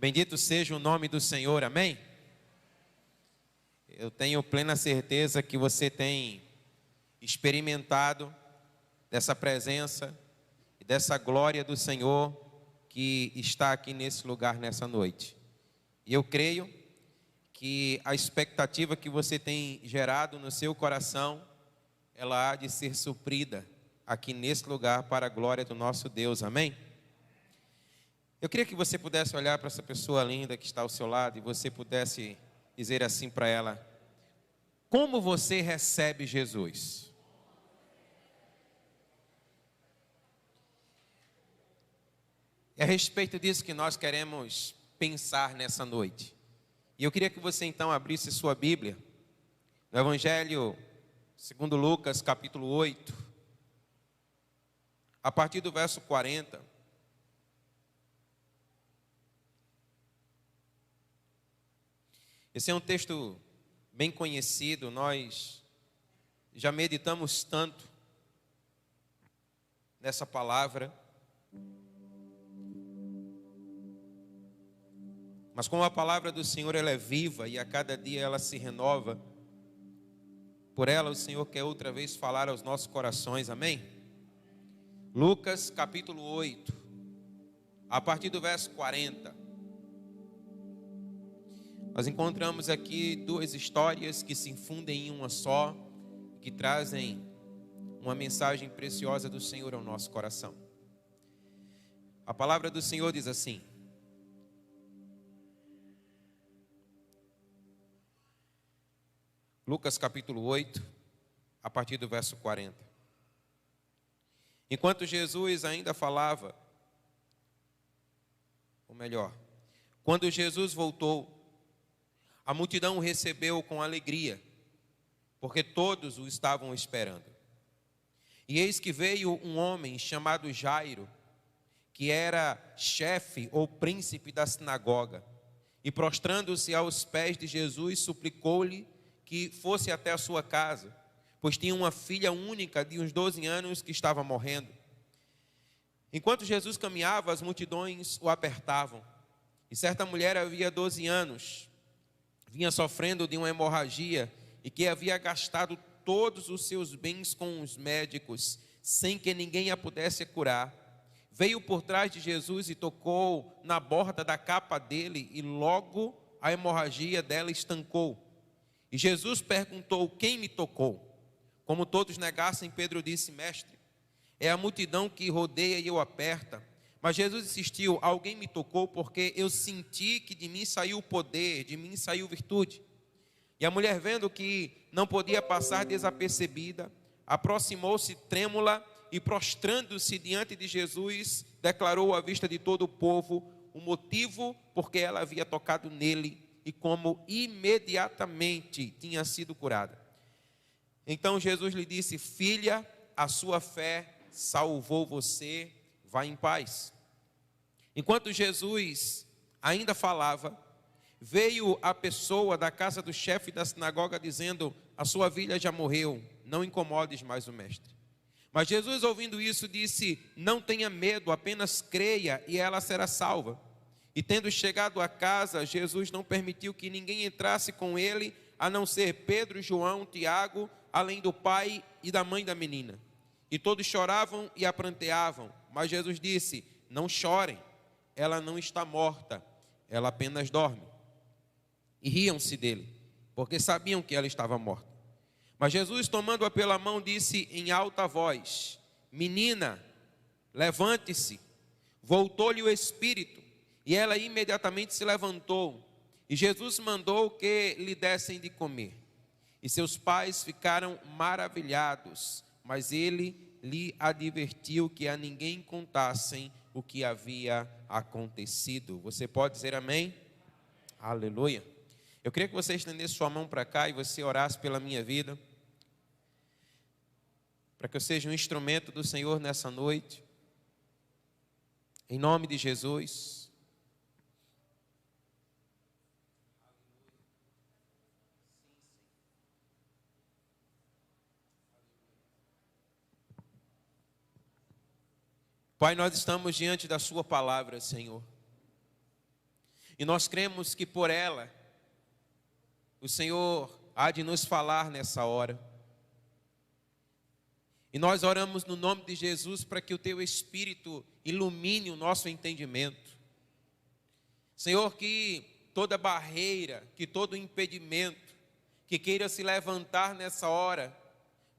Bendito seja o nome do Senhor, amém? Eu tenho plena certeza que você tem experimentado dessa presença e dessa glória do Senhor que está aqui nesse lugar nessa noite. E eu creio que a expectativa que você tem gerado no seu coração, ela há de ser suprida aqui nesse lugar para a glória do nosso Deus, amém? Eu queria que você pudesse olhar para essa pessoa linda que está ao seu lado e você pudesse dizer assim para ela: como você recebe Jesus? É a respeito disso que nós queremos pensar nessa noite. E eu queria que você então abrisse sua Bíblia no Evangelho segundo Lucas, capítulo 8, a partir do verso 40. Esse é um texto bem conhecido, nós já meditamos tanto nessa palavra. Mas como a palavra do Senhor ela é viva e a cada dia ela se renova, por ela o Senhor quer outra vez falar aos nossos corações, amém? Lucas capítulo 8, a partir do verso 40. Nós encontramos aqui duas histórias que se infundem em uma só, que trazem uma mensagem preciosa do Senhor ao nosso coração. A palavra do Senhor diz assim: Lucas capítulo 8, a partir do verso 40. Enquanto Jesus ainda falava, ou melhor, quando Jesus voltou, a multidão o recebeu com alegria, porque todos o estavam esperando. E eis que veio um homem chamado Jairo, que era chefe ou príncipe da sinagoga, e prostrando-se aos pés de Jesus, suplicou-lhe que fosse até a sua casa, pois tinha uma filha única de uns 12 anos que estava morrendo. Enquanto Jesus caminhava, as multidões o apertavam. E certa mulher havia 12 anos, vinha sofrendo de uma hemorragia e que havia gastado todos os seus bens com os médicos, sem que ninguém a pudesse curar. Veio por trás de Jesus e tocou na borda da capa dele, e logo a hemorragia dela estancou. E Jesus perguntou: quem me tocou? Como todos negassem, Pedro disse: mestre, é a multidão que rodeia e o aperta. Mas Jesus insistiu: alguém me tocou porque eu senti que de mim saiu poder, de mim saiu virtude. E a mulher, vendo que não podia passar desapercebida, aproximou-se trêmula e, prostrando-se diante de Jesus, declarou à vista de todo o povo o motivo porque ela havia tocado nele e como imediatamente tinha sido curada. Então Jesus lhe disse: filha, a sua fé salvou você, vá em paz. Enquanto Jesus ainda falava, veio a pessoa da casa do chefe da sinagoga dizendo: a sua filha já morreu, não incomodes mais o mestre. Mas Jesus, ouvindo isso, disse: não tenha medo, apenas creia e ela será salva. E tendo chegado a casa, Jesus não permitiu que ninguém entrasse com ele, a não ser Pedro, João, Tiago, além do pai e da mãe da menina. E todos choravam e a pranteavam. Mas Jesus disse: não chorem, ela não está morta, ela apenas dorme. E riam-se dele, porque sabiam que ela estava morta. Mas Jesus, tomando-a pela mão, disse em alta voz: menina, levante-se. Voltou-lhe o espírito, e ela imediatamente se levantou. E Jesus mandou que lhe dessem de comer. E seus pais ficaram maravilhados, mas ele lhe advertiu que a ninguém contassem o que havia acontecido. Você pode dizer amém? Aleluia. Eu queria que você estendesse sua mão para cá e você orasse pela minha vida, para que eu seja um instrumento do Senhor nessa noite, em nome de Jesus. Pai, nós estamos diante da sua palavra, Senhor. E nós cremos que por ela, o Senhor há de nos falar nessa hora. E nós oramos no nome de Jesus para que o Teu Espírito ilumine o nosso entendimento. Senhor, que toda barreira, que todo impedimento que queira se levantar nessa hora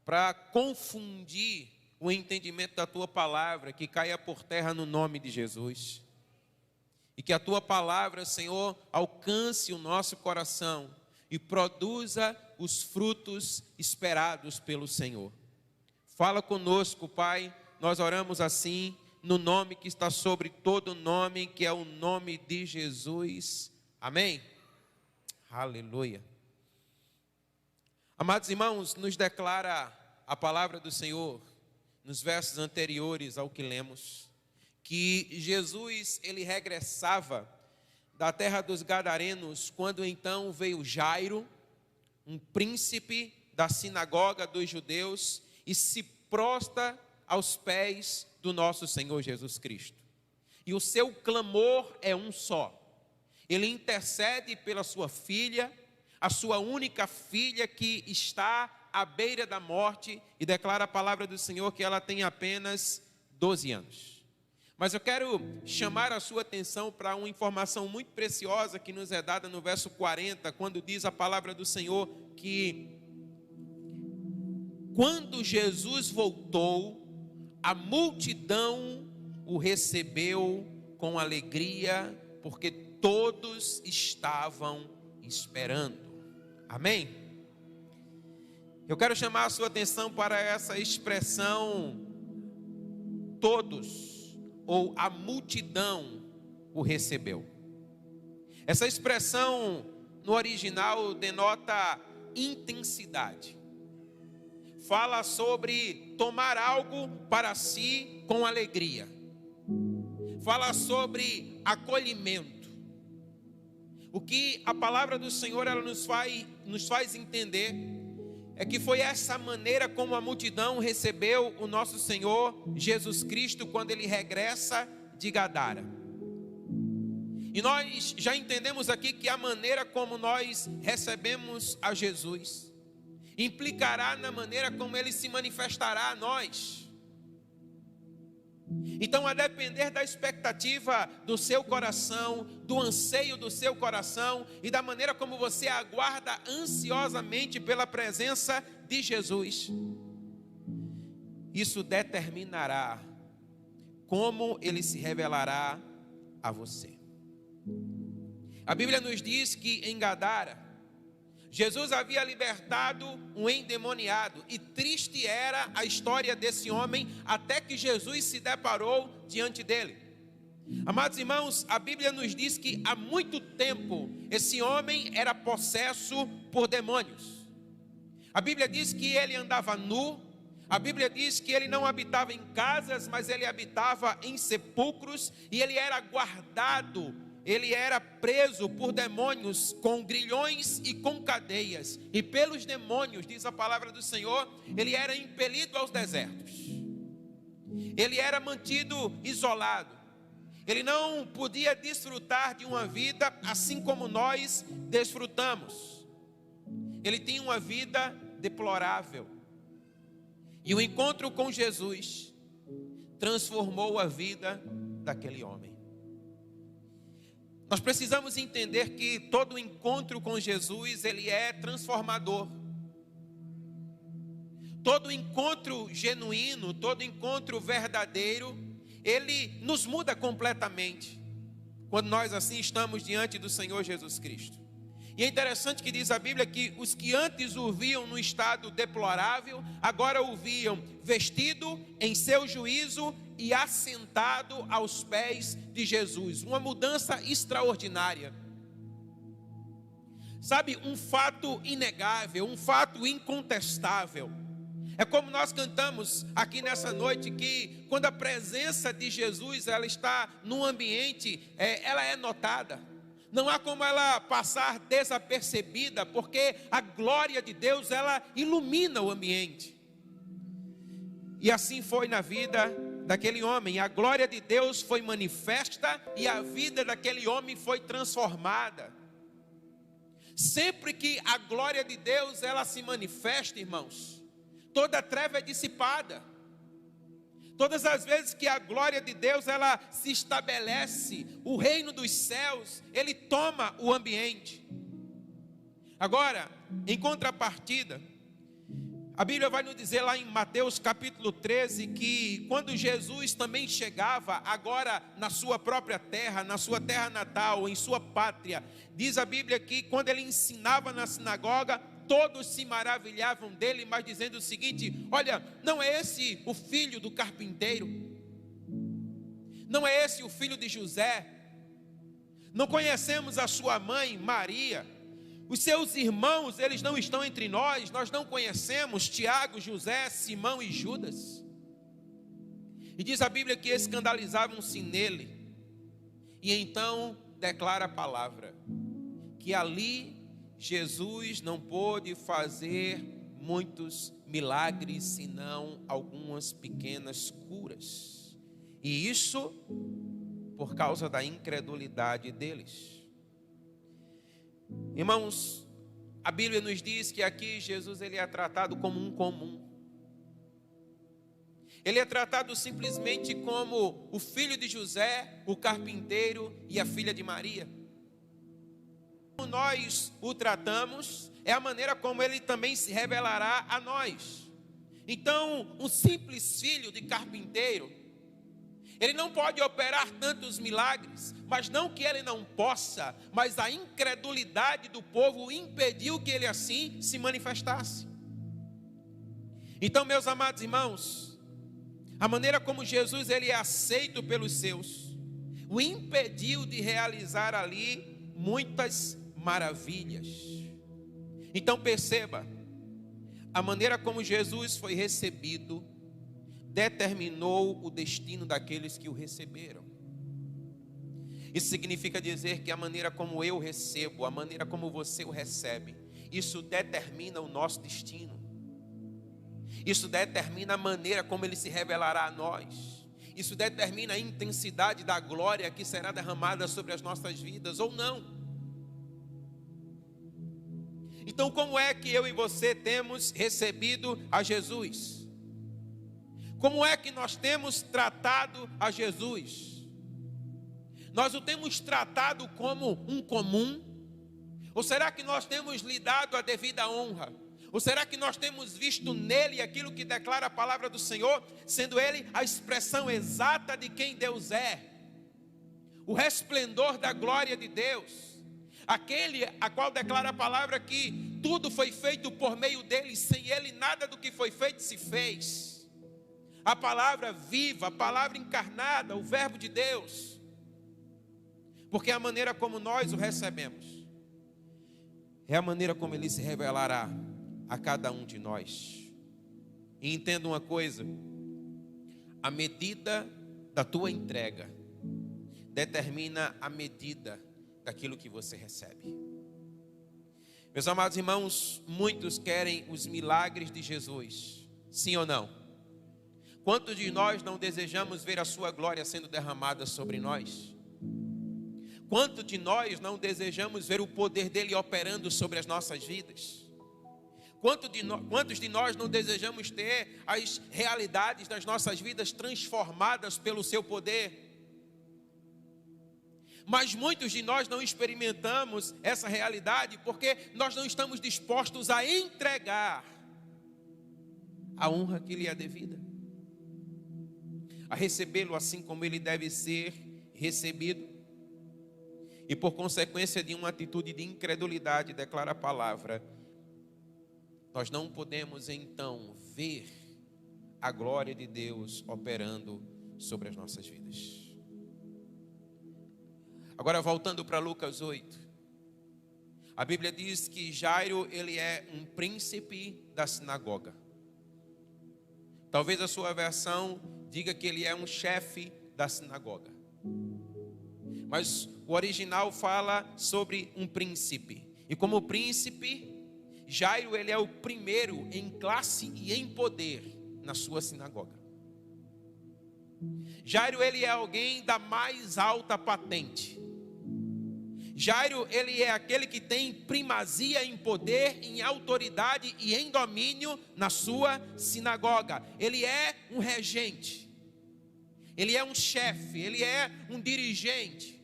para confundir o entendimento da Tua palavra, que caia por terra no nome de Jesus. E que a Tua palavra, Senhor, alcance o nosso coração e produza os frutos esperados pelo Senhor. Fala conosco, Pai, nós oramos assim, no nome que está sobre todo nome, que é o nome de Jesus. Amém? Aleluia. Amados irmãos, nos declara a palavra do Senhor, nos versos anteriores ao que lemos, que Jesus, ele regressava da terra dos Gadarenos, quando então veio Jairo, um príncipe da sinagoga dos judeus, e se prostra aos pés do nosso Senhor Jesus Cristo. E o seu clamor é um só. Ele intercede pela sua filha, a sua única filha que está à beira da morte, e declara a palavra do Senhor que ela tem apenas 12 anos. Mas eu quero chamar a sua atenção para uma informação muito preciosa que nos é dada no verso 40, quando diz a palavra do Senhor que quando Jesus voltou, a multidão o recebeu com alegria, porque todos estavam esperando. Amém? Eu quero chamar a sua atenção para essa expressão, todos, ou a multidão o recebeu. Essa expressão no original denota intensidade. Fala sobre tomar algo para si com alegria. Fala sobre acolhimento. O que a palavra do Senhor ela nos faz entender é que foi essa maneira como a multidão recebeu o nosso Senhor Jesus Cristo quando ele regressa de Gadara. E nós já entendemos aqui que a maneira como nós recebemos a Jesus implicará na maneira como ele se manifestará a nós. Então, a depender da expectativa do seu coração, do anseio do seu coração e da maneira como você aguarda ansiosamente pela presença de Jesus, isso determinará como ele se revelará a você. A Bíblia nos diz que em Gadara, Jesus havia libertado um endemoniado, e triste era a história desse homem até que Jesus se deparou diante dele. Amados irmãos, a Bíblia nos diz que há muito tempo esse homem era possesso por demônios. A Bíblia diz que ele andava nu, a Bíblia diz que ele não habitava em casas, mas ele habitava em sepulcros, e ele era guardado. Ele era preso por demônios com grilhões e com cadeias. E pelos demônios, diz a palavra do Senhor, ele era impelido aos desertos. Ele era mantido isolado. Ele não podia desfrutar de uma vida assim como nós desfrutamos. Ele tinha uma vida deplorável. E o encontro com Jesus transformou a vida daquele homem. Nós precisamos entender que todo encontro com Jesus, ele é transformador. Todo encontro genuíno, todo encontro verdadeiro, ele nos muda completamente, quando nós assim estamos diante do Senhor Jesus Cristo. E é interessante que diz a Bíblia que os que antes o viam no estado deplorável, agora o viam vestido em seu juízo e assentado aos pés de Jesus. Uma mudança extraordinária. Sabe, um fato inegável, um fato incontestável. É como nós cantamos aqui nessa noite, que quando a presença de Jesus ela está no ambiente, ela é notada. Não há como ela passar desapercebida, porque a glória de Deus, ela ilumina o ambiente. E assim foi na vida daquele homem, a glória de Deus foi manifesta e a vida daquele homem foi transformada. Sempre que a glória de Deus ela se manifesta, irmãos, toda treva é dissipada. Todas as vezes que a glória de Deus ela se estabelece, o reino dos céus, ele toma o ambiente. Agora, em contrapartida, a Bíblia vai nos dizer lá em Mateus capítulo 13, que quando Jesus também chegava, agora na sua própria terra, na sua terra natal, em sua pátria, diz a Bíblia que quando ele ensinava na sinagoga, todos se maravilhavam dele, mas dizendo o seguinte: olha, não é esse o filho do carpinteiro? Não é esse o filho de José? Não conhecemos a sua mãe, Maria? Os seus irmãos, eles não estão entre nós? Nós não conhecemos Tiago, José, Simão e Judas? E diz a Bíblia que escandalizavam-se nele. E então declara a palavra, que ali Jesus não pôde fazer muitos milagres, senão algumas pequenas curas. E isso por causa da incredulidade deles. Irmãos, a Bíblia nos diz que aqui Jesus ele é tratado como um comum. Ele é tratado simplesmente como o filho de José, o carpinteiro e a filha de Maria. Como nós o tratamos, é a maneira como ele também se revelará a nós. Então, um simples filho de carpinteiro, ele não pode operar tantos milagres, mas não que ele não possa, mas a incredulidade do povo impediu que ele assim se manifestasse. Então, meus amados irmãos, a maneira como Jesus ele é aceito pelos seus, o impediu de realizar ali muitas maravilhas. Então perceba, a maneira como Jesus foi recebido determinou o destino daqueles que o receberam. Isso significa dizer que a maneira como eu recebo, a maneira como você o recebe, isso determina o nosso destino. Isso determina a maneira como ele se revelará a nós. Isso determina a intensidade da glória que será derramada sobre as nossas vidas ou não. Então, como é que eu e você temos recebido a Jesus? Como é que nós temos tratado a Jesus? Nós o temos tratado como um comum? Ou será que nós temos lhe dado a devida honra? Ou será que nós temos visto nele aquilo que declara a palavra do Senhor, sendo ele a expressão exata de quem Deus é? O resplendor da glória de Deus. Aquele a qual declara a palavra que tudo foi feito por meio dele, sem ele nada do que foi feito se fez. A palavra viva, a palavra encarnada, o verbo de Deus. Porque a maneira como nós o recebemos é a maneira como ele se revelará a cada um de nós. E entenda uma coisa: a medida da tua entrega determina a medida daquilo que você recebe. Meus amados irmãos, muitos querem os milagres de Jesus, sim ou não? Quantos de nós não desejamos ver a sua glória sendo derramada sobre nós? Quantos de nós não desejamos ver o poder dele operando sobre as nossas vidas? Quantos de nós não desejamos ter as realidades das nossas vidas transformadas pelo seu poder? Mas muitos de nós não experimentamos essa realidade porque nós não estamos dispostos a entregar a honra que lhe é devida, a recebê-lo assim como ele deve ser recebido. E por consequência de uma atitude de incredulidade, declara a palavra, nós não podemos então ver a glória de Deus operando sobre as nossas vidas. Agora voltando para Lucas 8, a Bíblia diz que Jairo ele é um príncipe da sinagoga. Talvez a sua versão diga que ele é um chefe da sinagoga. Mas o original fala sobre um príncipe. E como príncipe, Jairo ele é o primeiro em classe e em poder na sua sinagoga. Jairo, ele é alguém da mais alta patente. Jairo, ele é aquele que tem primazia em poder, em autoridade e em domínio na sua sinagoga. Ele é um regente, ele é um chefe, ele é um dirigente.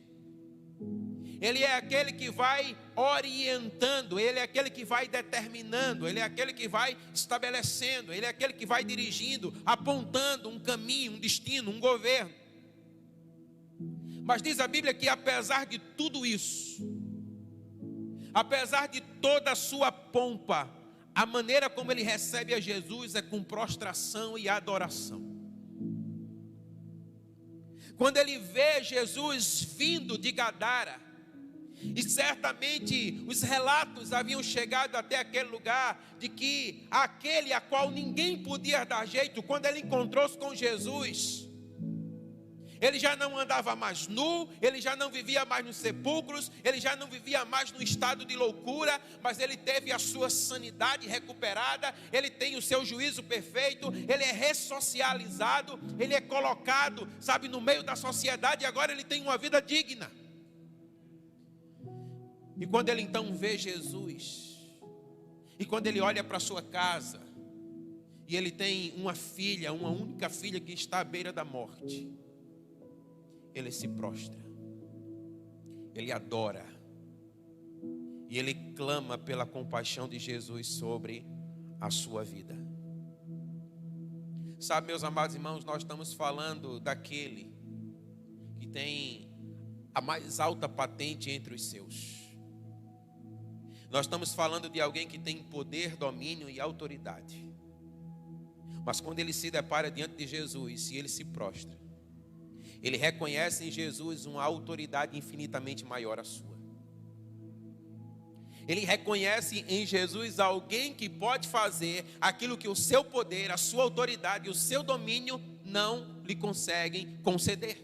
Ele é aquele que vai orientando, ele é aquele que vai determinando, ele é aquele que vai estabelecendo, ele é aquele que vai dirigindo, apontando um caminho, um destino, um governo. Mas diz a Bíblia que apesar de tudo isso, apesar de toda a sua pompa, a maneira como ele recebe a Jesus é com prostração e adoração. Quando ele vê Jesus vindo de Gadara, e certamente os relatos haviam chegado até aquele lugar, de que aquele a qual ninguém podia dar jeito, quando ele encontrou-se com Jesus, ele já não andava mais nu, ele já não vivia mais nos sepulcros, ele já não vivia mais no estado de loucura, mas ele teve a sua sanidade recuperada, ele tem o seu juízo perfeito, ele é ressocializado, ele é colocado, sabe, no meio da sociedade, e agora ele tem uma vida digna. E quando ele então vê Jesus, e quando ele olha para a sua casa, e ele tem uma filha, uma única filha que está à beira da morte, ele se prostra, ele adora, e ele clama pela compaixão de Jesus sobre a sua vida. Sabe, meus amados irmãos, nós estamos falando daquele que tem a mais alta patente entre os seus. Nós estamos falando de alguém que tem poder, domínio e autoridade. Mas quando ele se depara diante de Jesus e ele se prostra, ele reconhece em Jesus uma autoridade infinitamente maior à sua. Ele reconhece em Jesus alguém que pode fazer aquilo que o seu poder, a sua autoridade e o seu domínio não lhe conseguem conceder.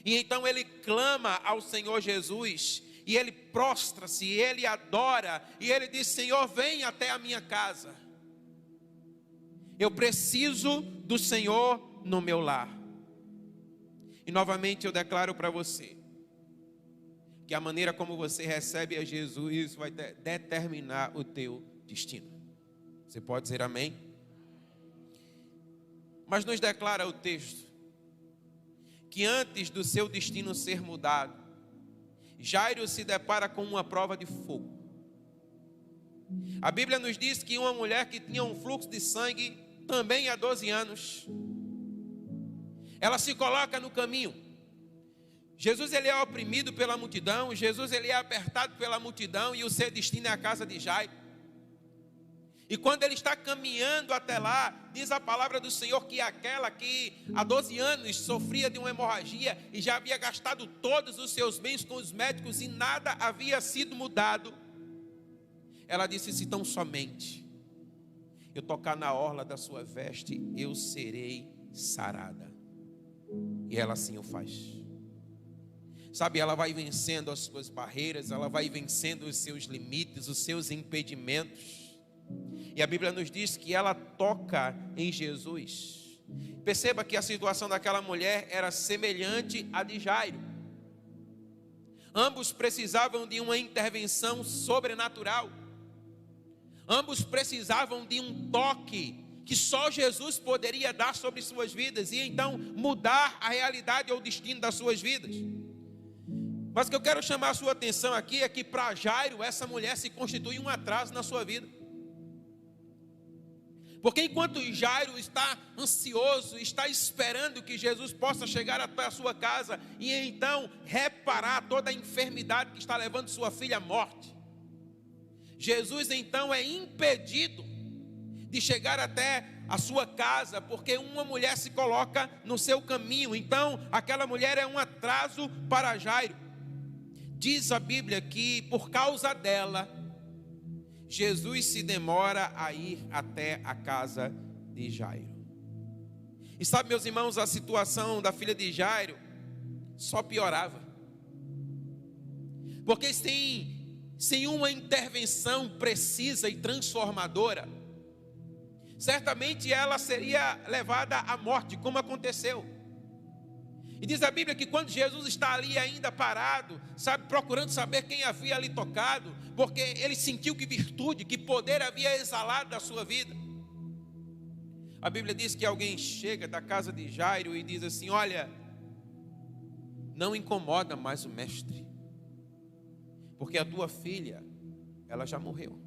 E então ele clama ao Senhor Jesus, e ele prostra-se, e ele adora, e ele diz: Senhor, vem até a minha casa. Eu preciso do Senhor no meu lar. E novamente eu declaro para você que a maneira como você recebe a Jesus vai determinar o teu destino. Você pode dizer amém? Mas nos declara o texto que antes do seu destino ser mudado, Jairo se depara com uma prova de fogo. A Bíblia nos diz que uma mulher que tinha um fluxo de sangue também há 12 anos, ela se coloca no caminho. Jesus, ele é oprimido pela multidão, Jesus, ele é apertado pela multidão, e o seu destino é a casa de Jairo. E quando ele está caminhando até lá, diz a palavra do Senhor que aquela que há 12 anos sofria de uma hemorragia e já havia gastado todos os seus bens com os médicos e nada havia sido mudado, ela disse: se tão somente eu tocar na orla da sua veste, eu serei sarada. E ela assim o faz. Sabe, ela vai vencendo as suas barreiras, ela vai vencendo os seus limites, os seus impedimentos. E a Bíblia nos diz que ela toca em Jesus. Perceba que a situação daquela mulher era semelhante à de Jairo. Ambos precisavam de uma intervenção sobrenatural. Ambos precisavam de um toque que só Jesus poderia dar sobre suas vidas, e então mudar a realidade ou o destino das suas vidas. Mas o que eu quero chamar a sua atenção aqui é que para Jairo, essa mulher se constitui um atraso na sua vida. Porque enquanto Jairo está ansioso, está esperando que Jesus possa chegar até a sua casa e então reparar toda a enfermidade que está levando sua filha à morte, Jesus então é impedido de chegar até a sua casa, porque uma mulher se coloca no seu caminho. Então aquela mulher é um atraso para Jairo. Diz a Bíblia que por causa dela, Jesus se demora a ir até a casa de Jairo. E sabe, meus irmãos, a situação da filha de Jairo só piorava. Porque sem uma intervenção precisa e transformadora, certamente ela seria levada à morte, como aconteceu. E diz a Bíblia que quando Jesus está ali ainda parado, sabe, procurando saber quem havia ali tocado, porque ele sentiu que virtude, que poder havia exalado da sua vida. A Bíblia diz que alguém chega da casa de Jairo e diz assim: olha, não incomoda mais o mestre, porque a tua filha, ela já morreu.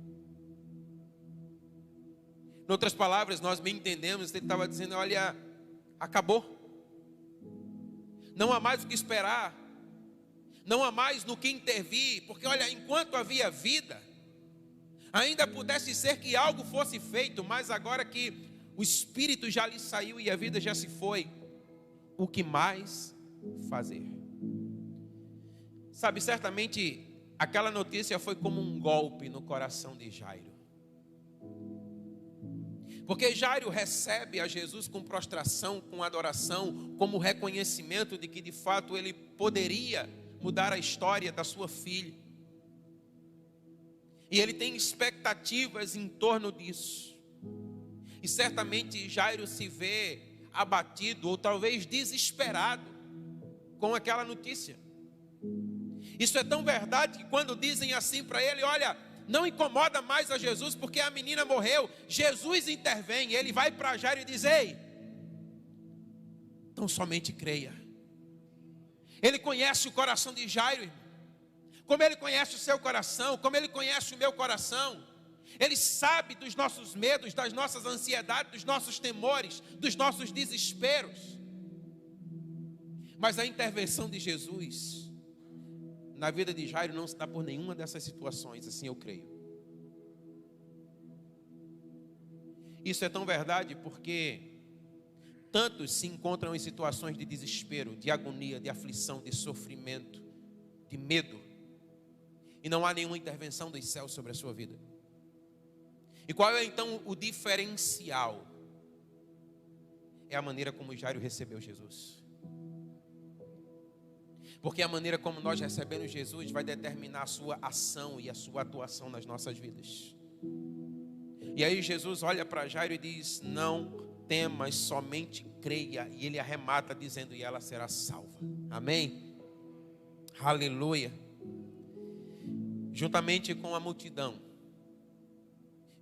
Em outras palavras, nós bem entendemos, ele estava dizendo: olha, acabou. Não há mais o que esperar. Não há mais no que intervir. Porque olha, enquanto havia vida, ainda pudesse ser que algo fosse feito. Mas agora que o espírito já lhe saiu e a vida já se foi, o que mais fazer? Sabe, certamente aquela notícia foi como um golpe no coração de Jairo. Porque Jairo recebe a Jesus com prostração, com adoração, como reconhecimento de que de fato ele poderia mudar a história da sua filha. E ele tem expectativas em torno disso. E certamente Jairo se vê abatido ou talvez desesperado com aquela notícia. Isso é tão verdade que quando dizem assim para ele: olha, não incomoda mais a Jesus porque a menina morreu, Jesus intervém, ele vai para Jairo e diz: ei, então somente creia. Ele conhece o coração de Jairo, irmão. Como ele conhece o seu coração, como ele conhece o meu coração. Ele sabe dos nossos medos, das nossas ansiedades, dos nossos temores, dos nossos desesperos. Mas a intervenção de Jesus na vida de Jairo não se dá por nenhuma dessas situações, assim eu creio. Isso é tão verdade porque tantos se encontram em situações de desespero, de agonia, de aflição, de sofrimento, de medo, e não há nenhuma intervenção dos céus sobre a sua vida. E qual é então o diferencial? É a maneira como Jairo recebeu Jesus. Porque a maneira como nós recebemos Jesus vai determinar a sua ação e a sua atuação nas nossas vidas. E aí Jesus olha para Jairo e diz: não temas, somente creia. E ele arremata dizendo: e ela será salva. Amém? Aleluia. Juntamente com a multidão,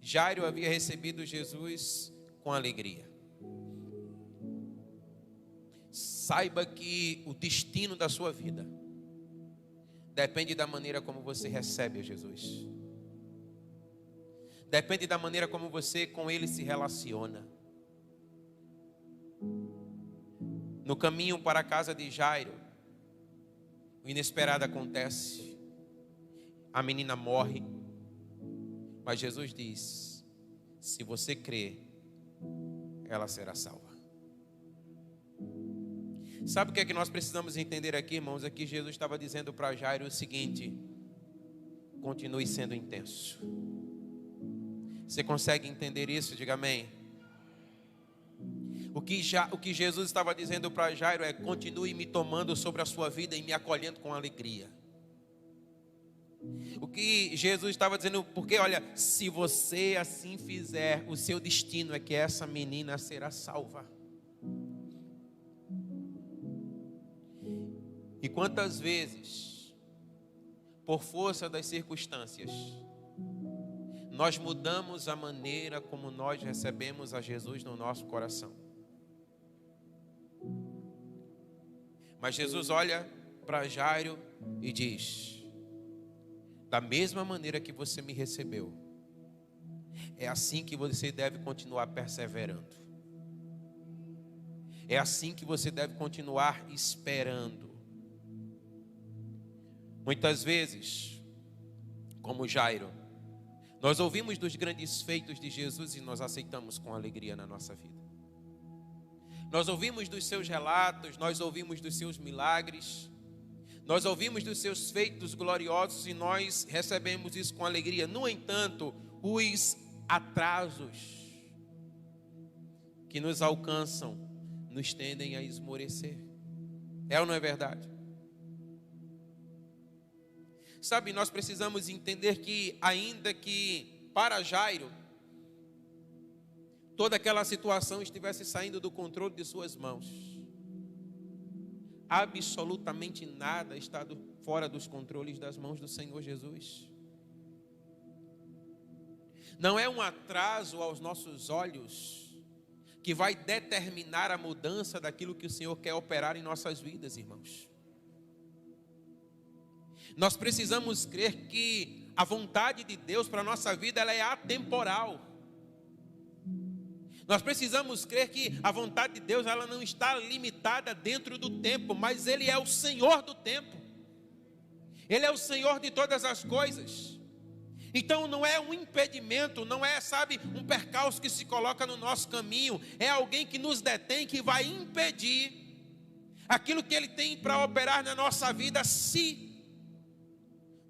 Jairo havia recebido Jesus com alegria. Saiba que o destino da sua vida depende da maneira como você recebe a Jesus. Depende da maneira como você com Ele se relaciona. No caminho para a casa de Jairo, o inesperado acontece. A menina morre. Mas Jesus diz: se você crer, ela será salva. Sabe o que é que nós precisamos entender aqui, irmãos? Aqui Jesus estava dizendo para Jairo o seguinte: continue sendo intenso. Você consegue entender isso? Diga amém. O que Jesus estava dizendo para Jairo é: continue me tomando sobre a sua vida e me acolhendo com alegria. O que Jesus estava dizendo, porque olha, se você assim fizer, o seu destino é que essa menina será salva. E quantas vezes, por força das circunstâncias, nós mudamos a maneira como nós recebemos a Jesus no nosso coração. Mas Jesus olha para Jairo e diz: da mesma maneira que você me recebeu, é assim que você deve continuar perseverando. É assim que você deve continuar esperando. Muitas vezes, como Jairo, nós ouvimos dos grandes feitos de Jesus e nós aceitamos com alegria na nossa vida. Nós ouvimos dos seus relatos, nós ouvimos dos seus milagres, nós ouvimos dos seus feitos gloriosos e nós recebemos isso com alegria. No entanto, os atrasos que nos alcançam nos tendem a esmorecer. É ou não é verdade? Sabe, nós precisamos entender que, ainda que para Jairo, toda aquela situação estivesse saindo do controle de suas mãos. Absolutamente nada está fora dos controles das mãos do Senhor Jesus. Não é um atraso aos nossos olhos que vai determinar a mudança daquilo que o Senhor quer operar em nossas vidas, irmãos. Nós precisamos crer que a vontade de Deus para a nossa vida, ela é atemporal. Nós precisamos crer que a vontade de Deus, ela não está limitada dentro do tempo, mas Ele é o Senhor do tempo. Ele é o Senhor de todas as coisas. Então não é um impedimento, não é, um percalço que se coloca no nosso caminho. É alguém que nos detém, que vai impedir aquilo que Ele tem para operar na nossa vida, se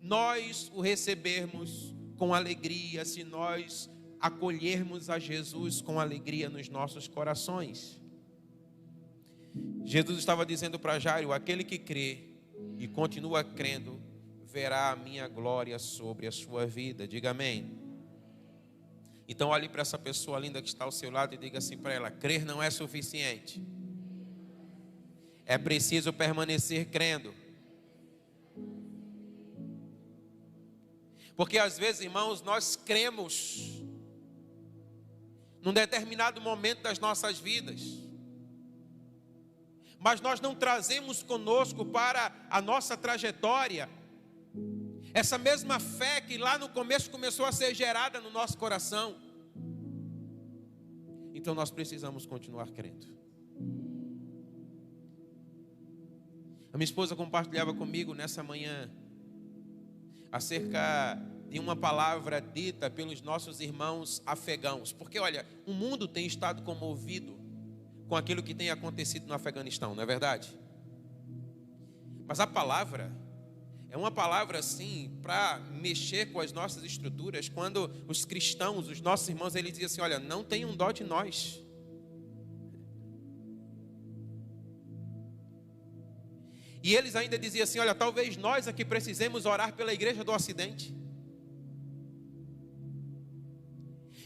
nós o recebermos com alegria, se nós acolhermos a Jesus com alegria nos nossos corações. Jesus estava dizendo para Jairo: aquele que crê e continua crendo, verá a minha glória sobre a sua vida. Diga amém. Então olhe para essa pessoa linda que está ao seu lado e diga assim para ela: crer não é suficiente. É preciso permanecer crendo. Porque às vezes, irmãos, nós cremos num determinado momento das nossas vidas, mas nós não trazemos conosco para a nossa trajetória essa mesma fé que lá no começo começou a ser gerada no nosso coração. Então nós precisamos continuar crendo. A minha esposa compartilhava comigo nessa manhã acerca de uma palavra dita pelos nossos irmãos afegãos. Porque olha, o mundo tem estado comovido com aquilo que tem acontecido no Afeganistão, não é verdade? Mas a palavra é uma palavra assim para mexer com as nossas estruturas. Quando os cristãos, os nossos irmãos, eles dizem assim: olha, não tenham dó de nós. E eles ainda diziam assim: olha, talvez nós aqui precisemos orar pela igreja do Ocidente.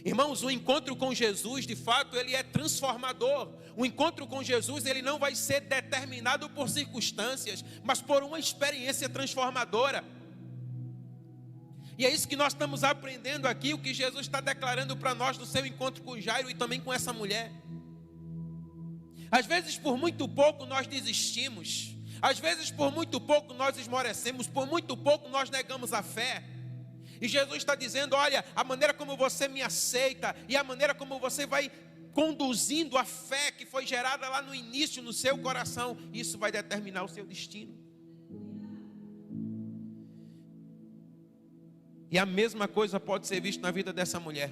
Irmãos, o encontro com Jesus, de fato, ele é transformador. O encontro com Jesus, ele não vai ser determinado por circunstâncias, mas por uma experiência transformadora. E é isso que nós estamos aprendendo aqui, o que Jesus está declarando para nós no seu encontro com Jairo e também com essa mulher. Às vezes, por muito pouco, nós desistimos. Às vezes, por muito pouco, nós esmorecemos. Por muito pouco, nós negamos a fé. E Jesus está dizendo: olha, a maneira como você me aceita e a maneira como você vai conduzindo a fé que foi gerada lá no início no seu coração, isso vai determinar o seu destino. E a mesma coisa pode ser vista na vida dessa mulher.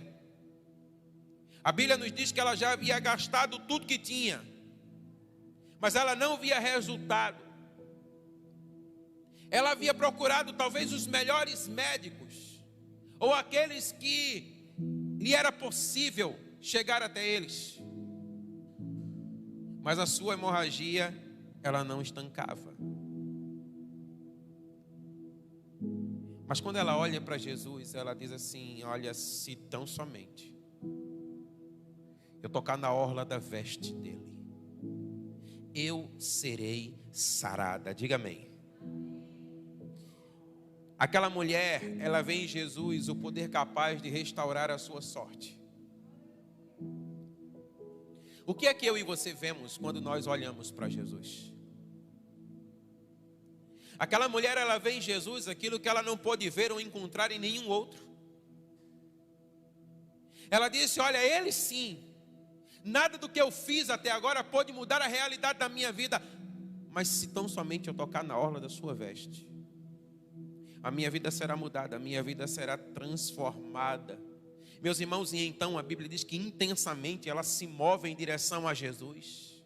A Bíblia nos diz que ela já havia gastado tudo que tinha, mas ela não via resultado. Ela havia procurado talvez os melhores médicos, ou aqueles que lhe era possível chegar até eles. Mas a sua hemorragia, ela não estancava. Mas quando ela olha para Jesus, ela diz assim: olha, se tão somente eu tocar na orla da veste dele, eu serei sarada. Diga amém. Aquela mulher, ela vê em Jesus o poder capaz de restaurar a sua sorte. O que é que eu e você vemos quando nós olhamos para Jesus? Aquela mulher, ela vê em Jesus aquilo que ela não pôde ver ou encontrar em nenhum outro. Ela disse: olha, ele sim, nada do que eu fiz até agora pôde mudar a realidade da minha vida, mas se tão somente eu tocar na orla da sua veste, a minha vida será mudada, a minha vida será transformada. Meus irmãos, e então a Bíblia diz que intensamente ela se move em direção a Jesus.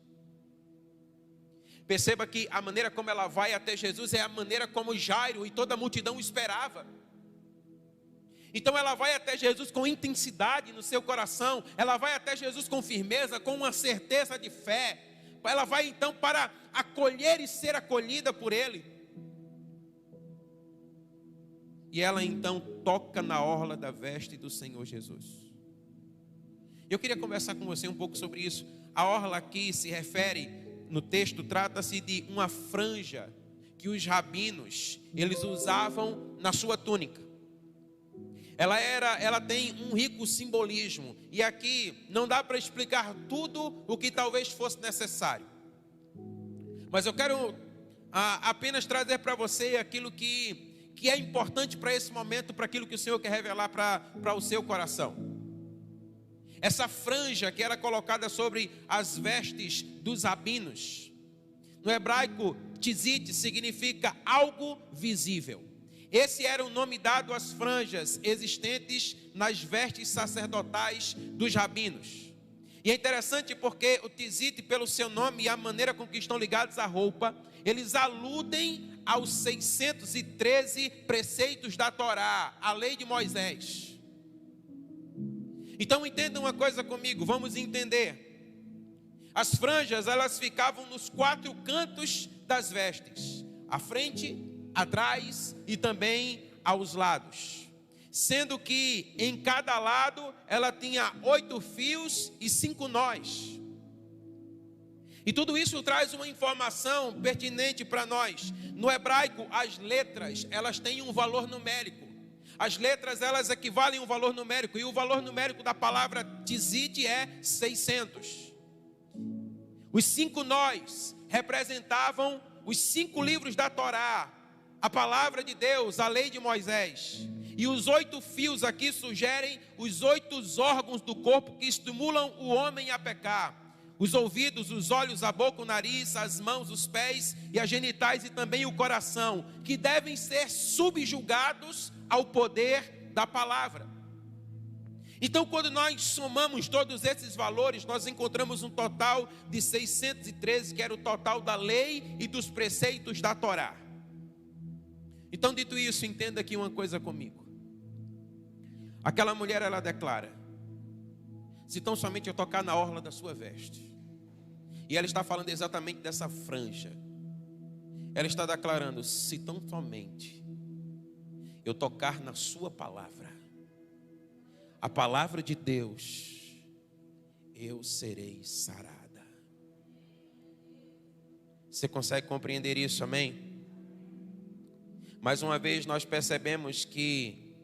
Perceba que a maneira como ela vai até Jesus é a maneira como Jairo e toda a multidão esperava. Então ela vai até Jesus com intensidade no seu coração, ela vai até Jesus com firmeza, com uma certeza de fé. Ela vai então para acolher e ser acolhida por Ele. E ela então toca na orla da veste do Senhor Jesus. Eu queria conversar com você um pouco sobre isso. A orla aqui se refere, no texto, trata-se de uma franja que os rabinos, eles usavam na sua túnica. Ela tem um rico simbolismo. E aqui não dá para explicar tudo o que talvez fosse necessário. Mas eu quero apenas trazer para você aquilo que é importante para esse momento, para aquilo que o Senhor quer revelar para o seu coração. Essa franja que era colocada sobre as vestes dos rabinos. No hebraico, tzit significa algo visível. Esse era o nome dado às franjas existentes nas vestes sacerdotais dos rabinos. E é interessante porque o tzit, pelo seu nome e a maneira com que estão ligados à roupa, eles aludem aos 613 preceitos da Torá, a lei de Moisés. Então entenda uma coisa comigo, vamos entender. As franjas, elas ficavam nos 4 cantos das vestes, à frente, atrás e também aos lados. Sendo que em cada lado ela tinha 8 fios e 5 nós. E tudo isso traz uma informação pertinente para nós. No hebraico, as letras, elas têm um valor numérico. As letras, elas equivalem a um valor numérico. E o valor numérico da palavra tzit é 600. Os 5 nós representavam os 5 livros da Torá, a palavra de Deus, a lei de Moisés. E os 8 fios aqui sugerem os 8 órgãos do corpo que estimulam o homem a pecar. Os ouvidos, os olhos, a boca, o nariz, as mãos, os pés e as genitais e também o coração, que devem ser subjugados ao poder da palavra. Então, quando nós somamos todos esses valores, nós encontramos um total de 613, que era o total da lei e dos preceitos da Torá. Então, dito isso, entenda aqui uma coisa comigo. Aquela mulher, ela declara: se tão somente eu tocar na orla da sua veste. E ela está falando exatamente dessa franja. Ela está declarando: se tão somente eu tocar na sua palavra, a palavra de Deus, eu serei sarada. Você consegue compreender isso, amém? Mais uma vez nós percebemos que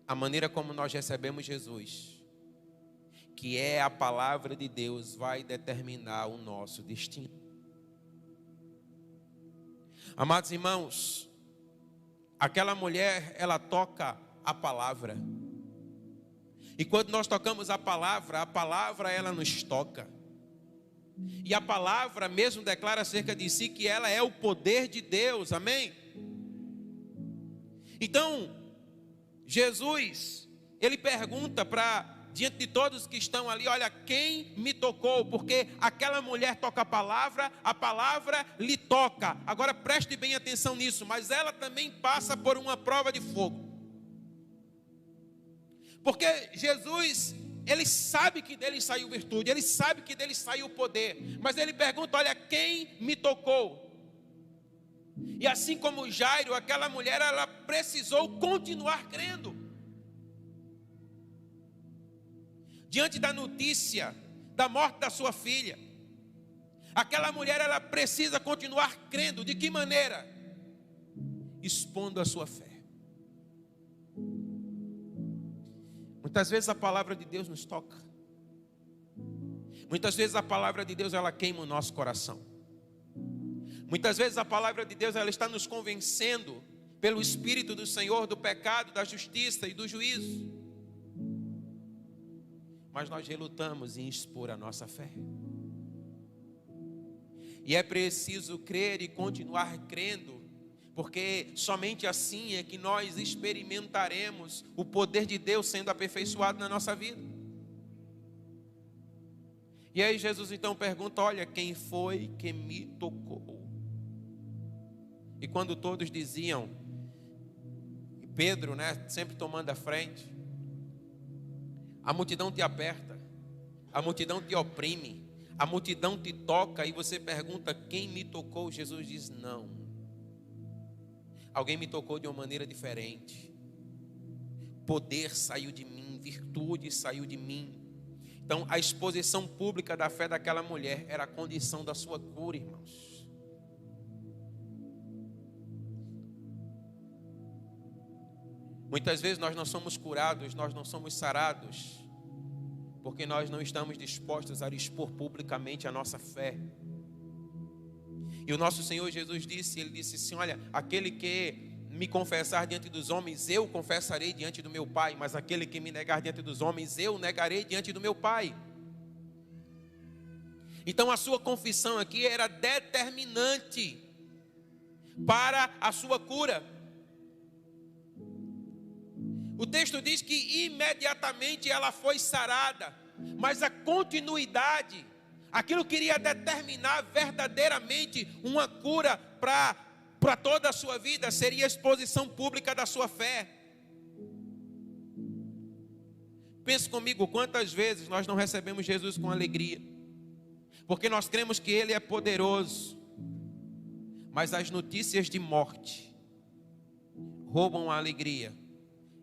a maneira como nós recebemos Jesus, que é a palavra de Deus, vai determinar o nosso destino. Amados irmãos, aquela mulher, ela toca a palavra. E quando nós tocamos a palavra ela nos toca. E a palavra mesmo declara acerca de si que ela é o poder de Deus, amém? Então, Jesus, ele pergunta diante de todos que estão ali: olha, quem me tocou? Porque aquela mulher toca a palavra lhe toca. Agora preste bem atenção nisso, mas ela também passa por uma prova de fogo. Porque Jesus, ele sabe que dele saiu virtude, ele sabe que dele saiu poder, mas ele pergunta: olha, quem me tocou? E assim como Jairo, aquela mulher, ela precisou continuar crendo. Diante da notícia da morte da sua filha, aquela mulher, ela precisa continuar crendo. De que maneira? Expondo a sua fé. Muitas vezes a palavra de Deus nos toca. Muitas vezes a palavra de Deus, ela queima o nosso coração. Muitas vezes a palavra de Deus, ela está nos convencendo pelo Espírito do Senhor do pecado, da justiça e do juízo. Mas nós relutamos em expor a nossa fé. E é preciso crer e continuar crendo, porque somente assim é que nós experimentaremos o poder de Deus sendo aperfeiçoado na nossa vida. E aí Jesus então pergunta: olha, quem foi que me tocou? E quando todos diziam, e Pedro, sempre tomando a frente, a multidão te aperta, a multidão te oprime, a multidão te toca, e você pergunta: quem me tocou? Jesus diz: não. Alguém me tocou de uma maneira diferente. Poder saiu de mim, virtude saiu de mim. Então, a exposição pública da fé daquela mulher era a condição da sua cura, irmãos. Muitas vezes nós não somos curados, nós não somos sarados, porque nós não estamos dispostos a expor publicamente a nossa fé. E o nosso Senhor Jesus disse, Ele disse assim, olha, aquele que me confessar diante dos homens, eu confessarei diante do meu Pai, mas aquele que me negar diante dos homens, eu negarei diante do meu Pai. Então a sua confissão aqui era determinante para a sua cura. O texto diz que imediatamente ela foi sarada, mas a continuidade, aquilo que iria determinar verdadeiramente uma cura para toda a sua vida, seria a exposição pública da sua fé. Pense comigo, quantas vezes nós não recebemos Jesus com alegria, porque nós cremos que Ele é poderoso, mas as notícias de morte roubam a alegria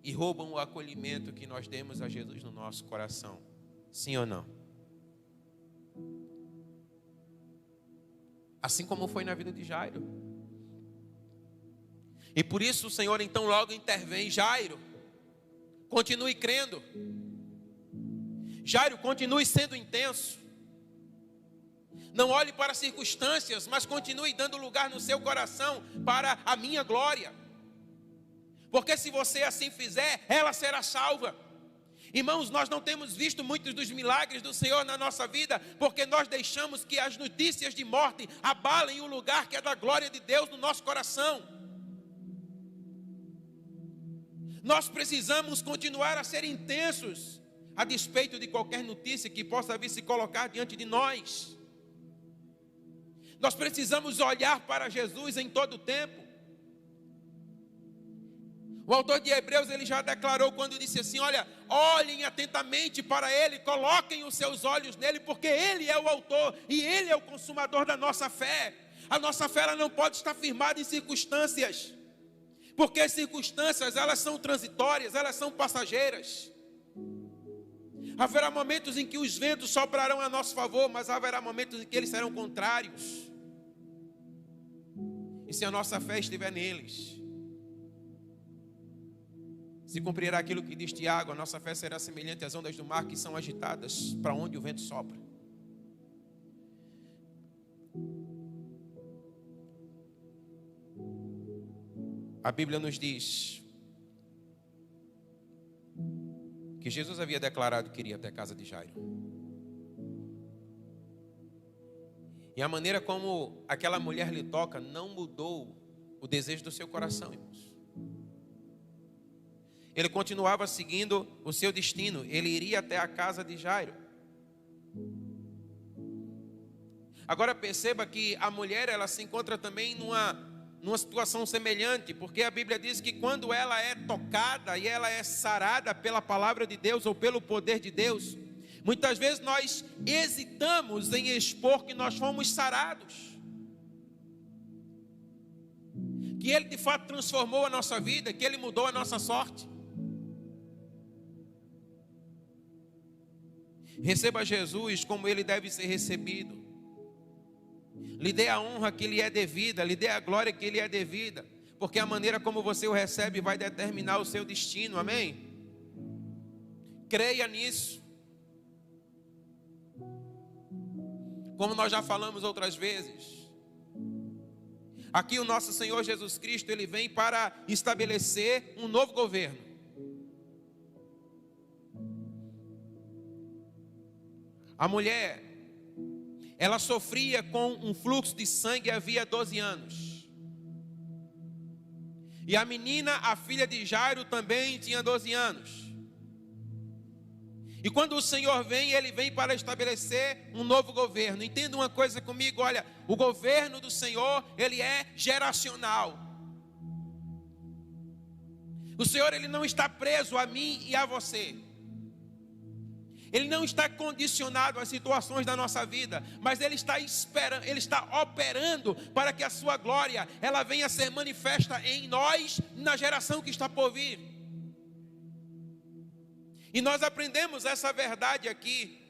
e roubam o acolhimento que nós demos a Jesus no nosso coração. Sim ou não? Assim como foi na vida de Jairo. E por isso o Senhor então logo intervém. Jairo, continue crendo. Jairo, continue sendo intenso. Não olhe para as circunstâncias, mas continue dando lugar no seu coração para a minha glória. Porque se você assim fizer, ela será salva. Irmãos, nós não temos visto muitos dos milagres do Senhor na nossa vida, porque nós deixamos que as notícias de morte abalem o lugar que é da glória de Deus no nosso coração. Nós precisamos continuar a ser intensos, a despeito de qualquer notícia que possa vir se colocar diante de nós. Nós precisamos olhar para Jesus em todo o tempo. O autor de Hebreus, ele já declarou quando disse assim, olha, olhem atentamente para Ele, coloquem os seus olhos nele, porque Ele é o autor e Ele é o consumador da nossa fé. A nossa fé ela não pode estar firmada em circunstâncias, porque as circunstâncias elas são transitórias, elas são passageiras. Haverá momentos em que os ventos soprarão a nosso favor, mas haverá momentos em que eles serão contrários. E se a nossa fé estiver neles, se cumprirá aquilo que diz Tiago, a nossa fé será semelhante às ondas do mar que são agitadas para onde o vento sopra. A Bíblia nos diz que Jesus havia declarado que iria até a casa de Jairo. E a maneira como aquela mulher lhe toca não mudou o desejo do seu coração, irmãos. Ele continuava seguindo o seu destino. Ele iria até a casa de Jairo. Agora perceba que a mulher ela se encontra também numa situação semelhante, porque a Bíblia diz que quando ela é tocada e ela é sarada pela palavra de Deus ou pelo poder de Deus, muitas vezes nós hesitamos em expor que nós fomos sarados, que Ele de fato transformou a nossa vida, que Ele mudou a nossa sorte. Receba Jesus como Ele deve ser recebido. Lhe dê a honra que lhe é devida, lhe dê a glória que lhe é devida, porque a maneira como você o recebe vai determinar o seu destino, amém? Creia nisso. Como nós já falamos outras vezes, aqui o nosso Senhor Jesus Cristo, Ele vem para estabelecer um novo governo. A mulher, ela sofria com um fluxo de sangue havia 12 anos. E a menina, a filha de Jairo, também tinha 12 anos. E quando o Senhor vem, Ele vem para estabelecer um novo governo. Entenda uma coisa comigo, olha, o governo do Senhor, Ele é geracional. O Senhor, Ele não está preso a mim e a você. Ele não está condicionado às situações da nossa vida, mas Ele está esperando, Ele está operando para que a sua glória, ela venha a ser manifesta em nós, na geração que está por vir. E nós aprendemos essa verdade aqui,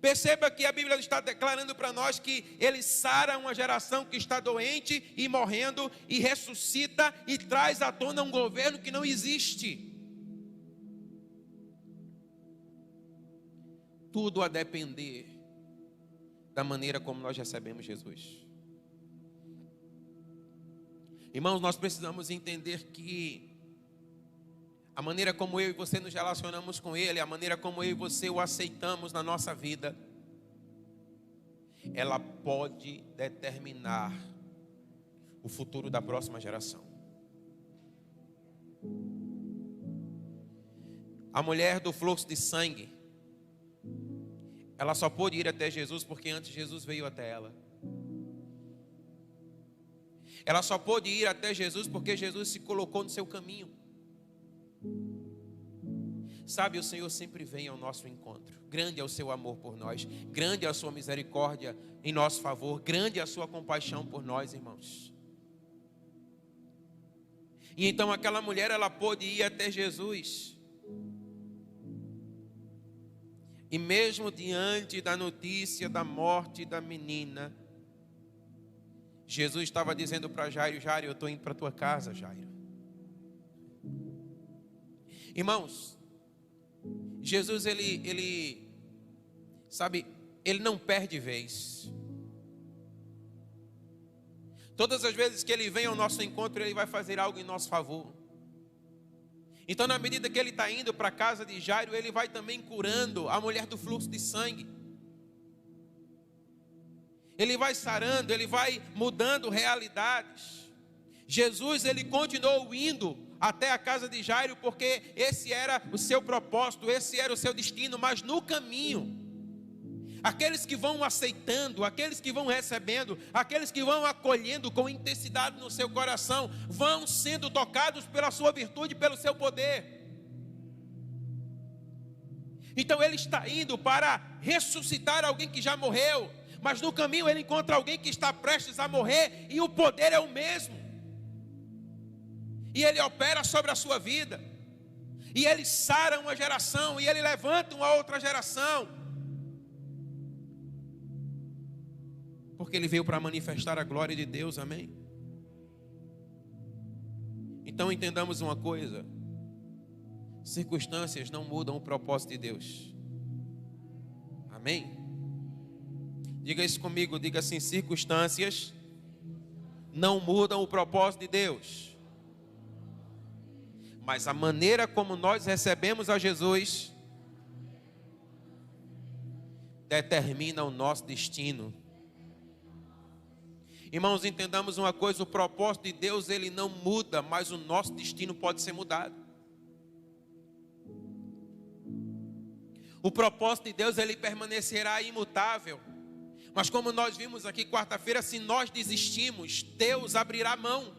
Perceba que a Bíblia está declarando para nós que Ele sara uma geração que está doente e morrendo, e ressuscita e traz à tona um governo que não existe. Tudo a depender da maneira como nós recebemos Jesus. Irmãos, nós precisamos entender que a maneira como eu e você nos relacionamos com Ele, a maneira como eu e você o aceitamos na nossa vida, ela pode determinar o futuro da próxima geração. A mulher do fluxo de sangue, ela só pôde ir até Jesus porque antes Jesus veio até ela. Ela só pôde ir até Jesus porque Jesus se colocou no seu caminho. Sabe, o Senhor sempre vem ao nosso encontro. Grande é o seu amor por nós, grande é a sua misericórdia em nosso favor, grande é a sua compaixão por nós, irmãos. E então aquela mulher, ela pôde ir até Jesus. E mesmo diante da notícia da morte da menina, Jesus estava dizendo para Jairo: Jairo, eu estou indo para a tua casa, Jairo. Irmãos, Jesus, sabe, Ele não perde vez. Todas as vezes que Ele vem ao nosso encontro, Ele vai fazer algo em nosso favor. Então, na medida que Ele está indo para a casa de Jairo, Ele vai também curando a mulher do fluxo de sangue. Ele vai sarando, Ele vai mudando realidades. Jesus, Ele continuou indo até a casa de Jairo, porque esse era o seu propósito, esse era o seu destino. Mas no caminho, aqueles que vão aceitando, aqueles que vão recebendo, aqueles que vão acolhendo com intensidade no seu coração, vão sendo tocados pela sua virtude, pelo seu poder. Então ele está indo para ressuscitar alguém que já morreu, mas no caminho ele encontra alguém que está prestes a morrer, e o poder é o mesmo. E ele opera sobre a sua vida, e ele sara uma geração, e ele levanta uma outra geração, porque ele veio para manifestar a glória de Deus, amém? Então entendamos uma coisa: circunstâncias não mudam o propósito de Deus, amém? Diga isso comigo, diga assim: circunstâncias não mudam o propósito de Deus, mas a maneira como nós recebemos a Jesus determina o nosso destino. Irmãos, entendamos uma coisa: o propósito de Deus, ele não muda, mas o nosso destino pode ser mudado. O propósito de Deus, ele permanecerá imutável. Mas como nós vimos aqui quarta-feira, se nós desistimos, Deus abrirá mão.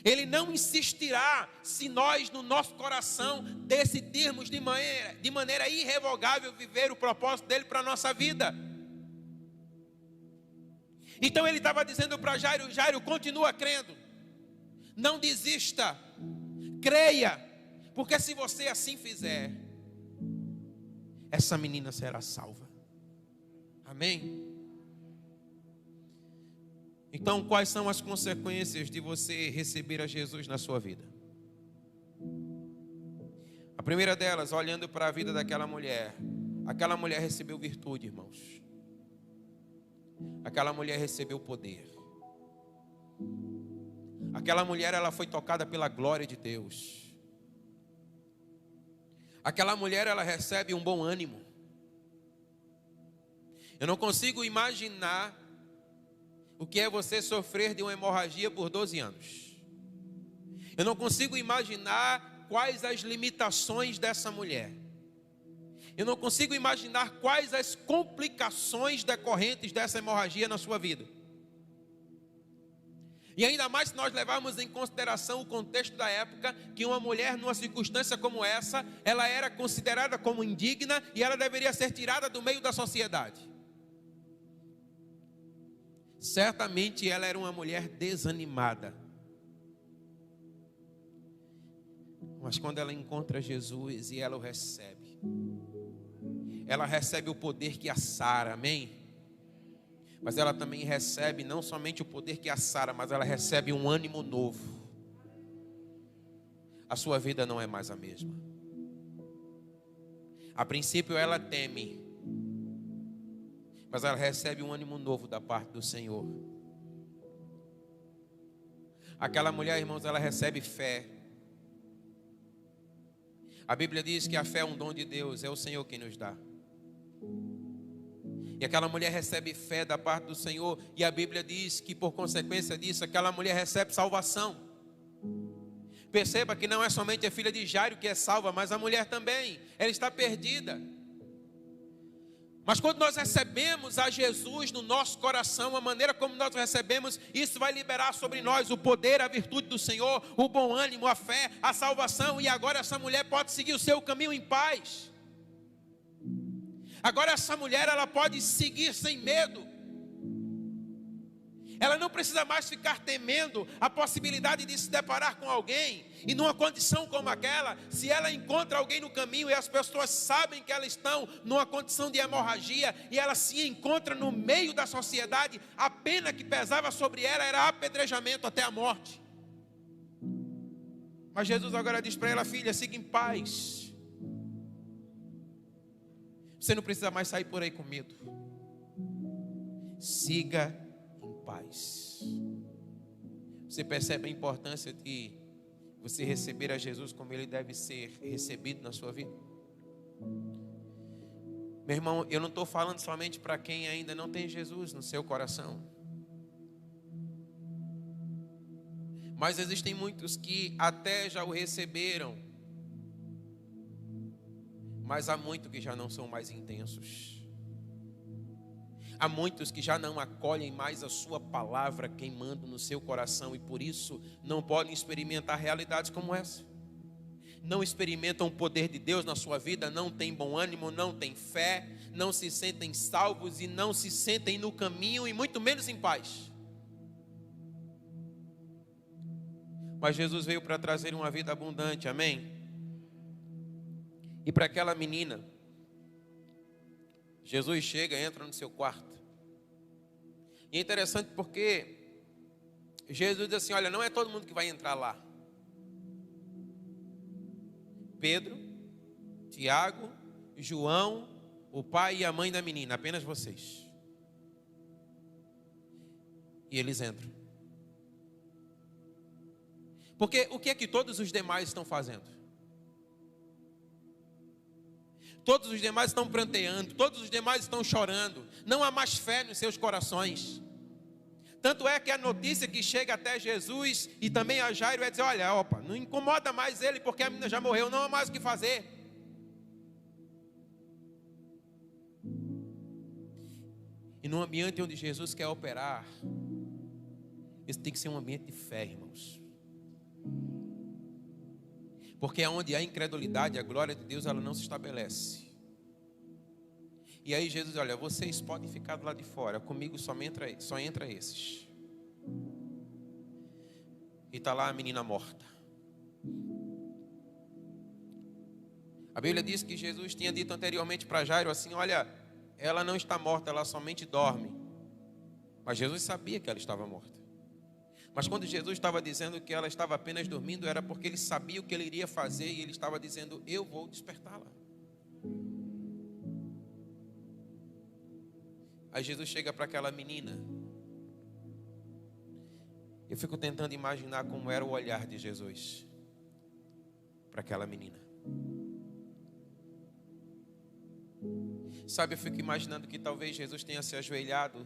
Ele não insistirá se nós, no nosso coração, decidirmos de maneira irrevogável viver o propósito dele para a nossa vida. Então ele estava dizendo para Jairo: Jairo, continua crendo, não desista, creia, porque se você assim fizer, essa menina será salva, amém? Então, quais são as consequências de você receber a Jesus na sua vida? A primeira delas, olhando para a vida daquela mulher, aquela mulher recebeu virtude, irmãos. Aquela mulher recebeu poder. Aquela mulher, ela foi tocada pela glória de Deus. Aquela mulher, ela recebe um bom ânimo. Eu não consigo imaginar o que é você sofrer de uma hemorragia por 12 anos. Eu não consigo imaginar quais as limitações dessa mulher. Eu não consigo imaginar quais as complicações decorrentes dessa hemorragia na sua vida. E ainda mais se nós levarmos em consideração o contexto da época, que uma mulher numa circunstância como essa, ela era considerada como indigna e ela deveria ser tirada do meio da sociedade. Certamente ela era uma mulher desanimada. Mas quando ela encontra Jesus e ela o recebe, ela recebe o poder que a sara, amém? Mas ela também recebe não somente o poder que a sara, mas ela recebe um ânimo novo. A sua vida não é mais a mesma. A princípio ela teme, mas ela recebe um ânimo novo da parte do Senhor. Aquela mulher, irmãos, ela recebe fé. A Bíblia diz que a fé é um dom de Deus, é o Senhor quem nos dá. E aquela mulher recebe fé da parte do Senhor, e a Bíblia diz que por consequência disso, aquela mulher recebe salvação. Perceba que não é somente a filha de Jairo que é salva, mas a mulher também, ela está perdida. Mas quando nós recebemos a Jesus no nosso coração, a maneira como nós recebemos, isso vai liberar sobre nós o poder, a virtude do Senhor, o bom ânimo, a fé, a salvação. E agora essa mulher pode seguir o seu caminho em paz. Agora essa mulher, ela pode seguir sem medo. Ela não precisa mais ficar temendo a possibilidade de se deparar com alguém. E numa condição como aquela, se ela encontra alguém no caminho e as pessoas sabem que elas estão numa condição de hemorragia, e ela se encontra no meio da sociedade, a pena que pesava sobre ela era apedrejamento até a morte. Mas Jesus agora diz para ela: filha, siga em paz. Você não precisa mais sair por aí com medo. Siga em paz. Você percebe a importância de você receber a Jesus como Ele deve ser recebido na sua vida? Meu irmão, eu não estou falando somente para quem ainda não tem Jesus no seu coração. Mas existem muitos que até já o receberam, mas há muitos que já não são mais intensos. Há muitos que já não acolhem mais a sua palavra queimando no seu coração, e por isso não podem experimentar realidades como essa. Não experimentam o poder de Deus na sua vida, não têm bom ânimo, não têm fé, não se sentem salvos e não se sentem no caminho, e muito menos em paz. Mas Jesus veio para trazer uma vida abundante, amém? E para aquela menina, Jesus chega, entra no seu quarto. E é interessante porque Jesus diz assim: olha, não é todo mundo que vai entrar lá. Pedro, Tiago, João, o pai e a mãe da menina, apenas vocês. E eles entram. Porque o que é que todos os demais estão fazendo? Todos os demais estão pranteando, todos os demais estão chorando. Não há mais fé nos seus corações. Tanto é que a notícia que chega até Jesus e também a Jairo é dizer: olha, opa, não incomoda mais ele porque a menina já morreu, não há mais o que fazer. E num ambiente onde Jesus quer operar, esse tem que ser um ambiente de fé, irmãos. Porque é onde há incredulidade, a glória de Deus ela não se estabelece. E aí Jesus diz: olha, vocês podem ficar do lado de fora, comigo só entra esses. E está lá a menina morta. A Bíblia diz que Jesus tinha dito anteriormente para Jairo assim: olha, ela não está morta, ela somente dorme. Mas Jesus sabia que ela estava morta. Mas quando Jesus estava dizendo que ela estava apenas dormindo, era porque ele sabia o que ele iria fazer, e ele estava dizendo: eu vou despertá-la. Aí Jesus chega para aquela menina. Eu fico tentando imaginar como era o olhar de Jesus para aquela menina. Sabe, eu fico imaginando que talvez Jesus tenha se ajoelhado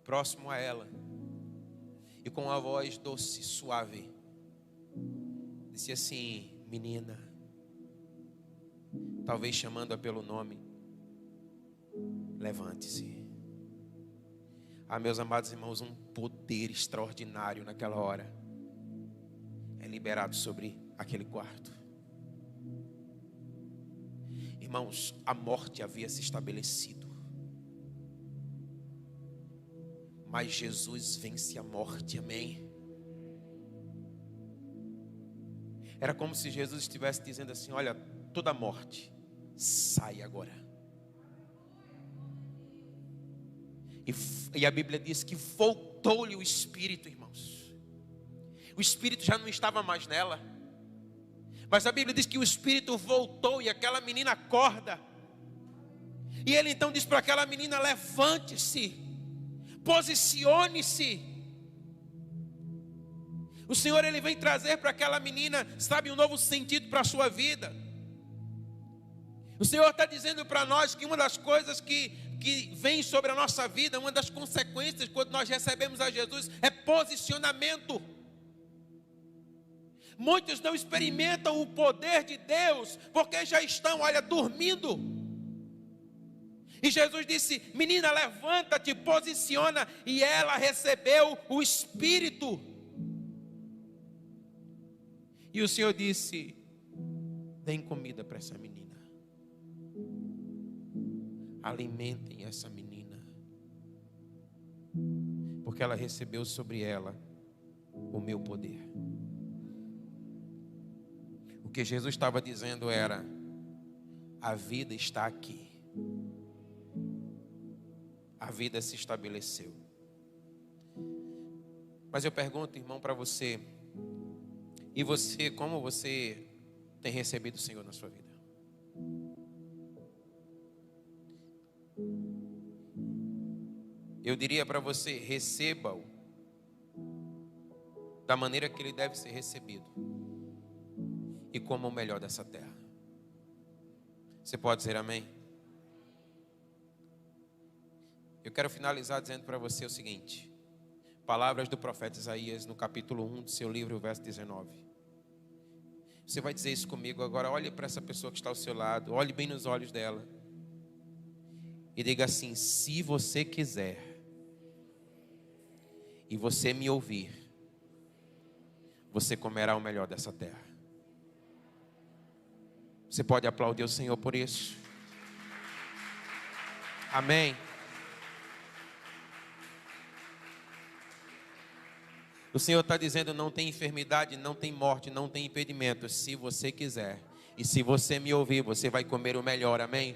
próximo a ela e com a voz doce, suave, disse assim: menina, talvez chamando-a pelo nome, levante-se. Ah, meus amados irmãos, um poder extraordinário naquela hora é liberado sobre aquele quarto. Irmãos, a morte havia se estabelecido, mas Jesus vence a morte, amém? Era como se Jesus estivesse dizendo assim: olha, toda morte, sai agora. E a Bíblia diz que voltou-lhe o espírito, irmãos. O espírito já não estava mais nela. Mas a Bíblia diz que o espírito voltou e aquela menina acorda. E ele então diz para aquela menina: levante-se, posicione-se. O Senhor, Ele vem trazer para aquela menina, sabe, um novo sentido para a sua vida. O Senhor está dizendo para nós que uma das coisas que vem sobre a nossa vida, uma das consequências quando nós recebemos a Jesus, é posicionamento. Muitos não experimentam o poder de Deus, porque já estão, olha, dormindo. E Jesus disse: menina, levanta-te, posiciona. E ela recebeu o Espírito. E o Senhor disse: deem comida para essa menina. Alimentem essa menina. Porque ela recebeu sobre ela o meu poder. O que Jesus estava dizendo era: a vida está aqui. A vida se estabeleceu. Mas eu pergunto, irmão, para você: e você, como você tem recebido o Senhor na sua vida? Eu diria para você: receba-o da maneira que ele deve ser recebido e coma o melhor dessa terra. Você pode dizer amém? Eu quero finalizar dizendo para você o seguinte: palavras do profeta Isaías no capítulo 1 do seu livro, verso 19. Você vai dizer isso comigo agora. Olhe para essa pessoa que está ao seu lado, olhe bem nos olhos dela e diga assim: se você quiser e você me ouvir, você comerá o melhor dessa terra. Você pode aplaudir o Senhor por isso? Amém. O Senhor está dizendo: não tem enfermidade, não tem morte, não tem impedimento. Se você quiser e se você me ouvir, você vai comer o melhor, amém?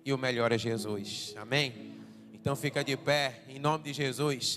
E o melhor é Jesus, amém? Então fica de pé, em nome de Jesus.